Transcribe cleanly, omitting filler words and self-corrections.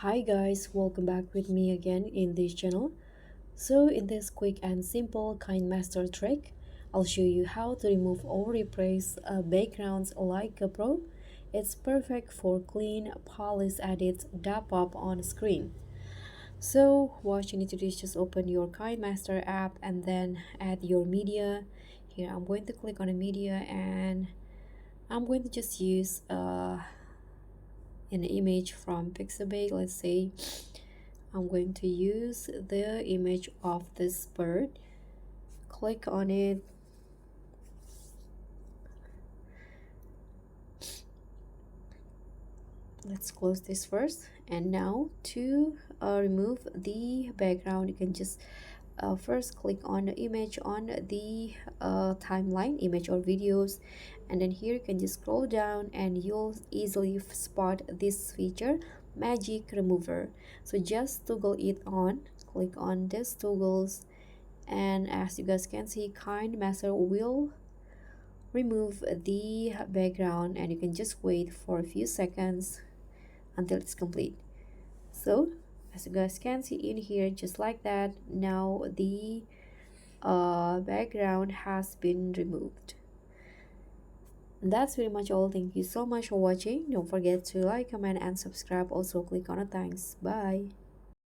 Hi guys, welcome back with me again in this channel. So in this quick and simple KineMaster trick, I'll show you how to remove or replace backgrounds like a pro. It's perfect for clean, polished edits that pop on screen. So what you need to do is just open your KineMaster app and then add your media. Here I'm going to click on a media and I'm going to just use an image from Pixabay. Let's say I'm going to use the image of this bird. Click on it. Let's close this first. And now to remove the background, you can just first click on the image on the timeline, image or videos, and then here you can just scroll down and you'll easily spot this feature, magic remover. So just toggle it on, click on this toggles, and as you guys can see, KineMaster will remove the background, and you can just wait for a few seconds until it's complete. So as you guys can see in here, just like that, now the background has been removed. And that's pretty much all. Thank you so much for watching. Don't forget to like, comment, and subscribe. Also click on the thanks. Bye.